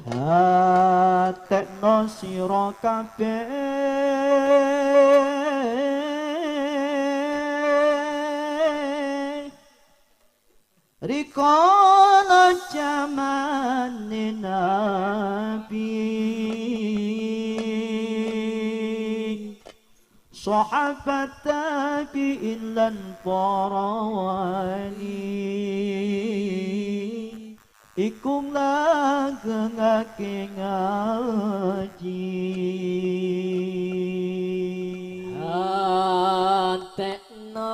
Hatekno sira kabeh rikala jamane Nabi sahabat tabi'in lan para wali iku langgengake ngaji antekno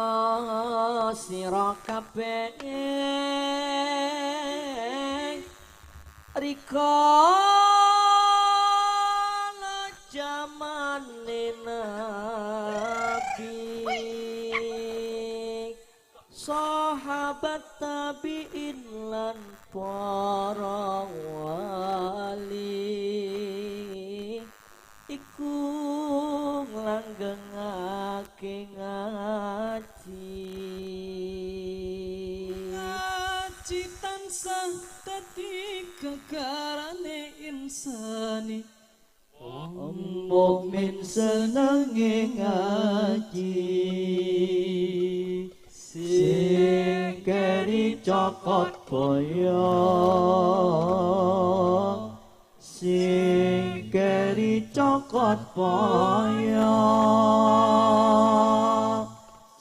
sira kabeh rikala jamane Nabi sahabat tabi'in lan para wali iku nglanggengake ngaji ngaji tansah dadi gegarane insani mukmin senenge ngaji sing keri cokot boyo sing keri cokot boyo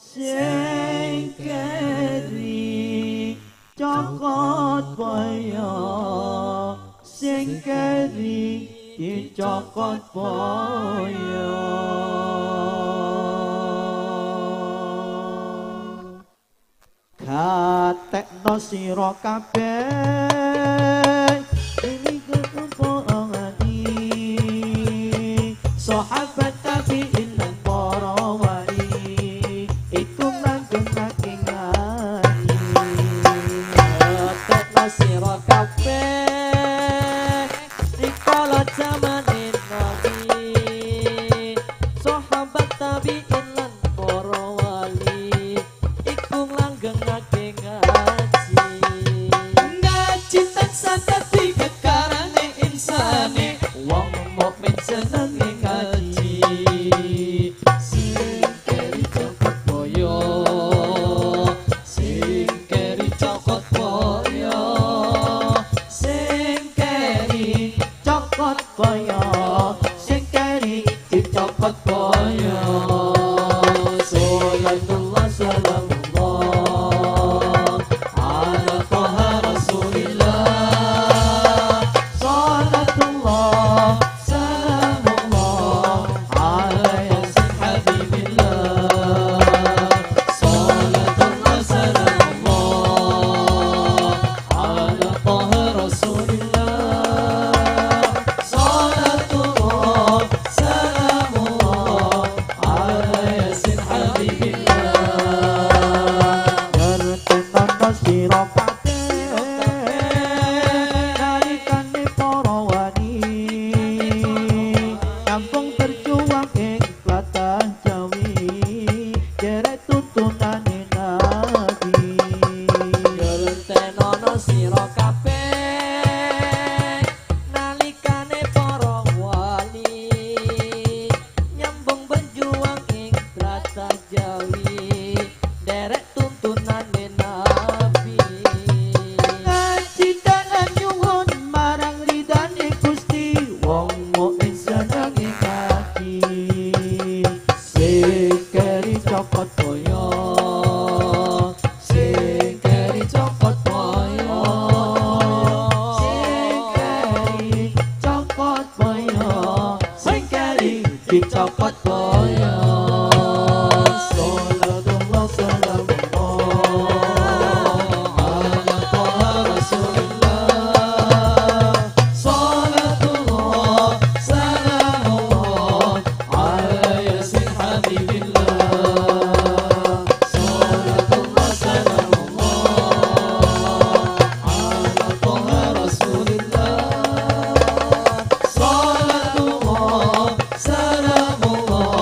sing keri cokot boyo sing keri dicokot boyo katekno sira kabeh ini kepoongani sahabat tabi'in lan para wali iku langgengake ngaji katekno sira kabeh rikala jamane Nabi sahabat tabi'in lan para wali iku langgengake ngaji ngaji tansah dadi gegarane insane wong mukmin senenge ngaji sing keri cokot boyo sing keri cokot boyo sing keri cokot boyo sing keri dicokot boyo Salatullah salamullah ala Taha Rasulillah salatullah salamullah ala Yasin Habibillah Salatullah salamullah ala Taha Rasulillah Salatullah salamullah ala Yasin Habibillah ngertenono sira kabeh nalikane para wani kampung berjuang ing tlatah Jawi derek tuntunane Nabi Ngertenono sira kabeh nalikane para wali nyambung berjuang ing tlatah Jawi derek tuntunane Nabi ngaji dalan nyuwun marang ridane Gusti wong mukmin senenge ngaji sing keri cokot boyo sing keri cokot boyo sing keri cokot boyo sing keri dicokot boyo salatullah salamullah ala Taha Rasulillah Salatullah salamullah ala Yasin Habibillah Salatullah salamullah ala Taha Rasulillah Salatullah salamullah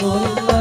Rasulillah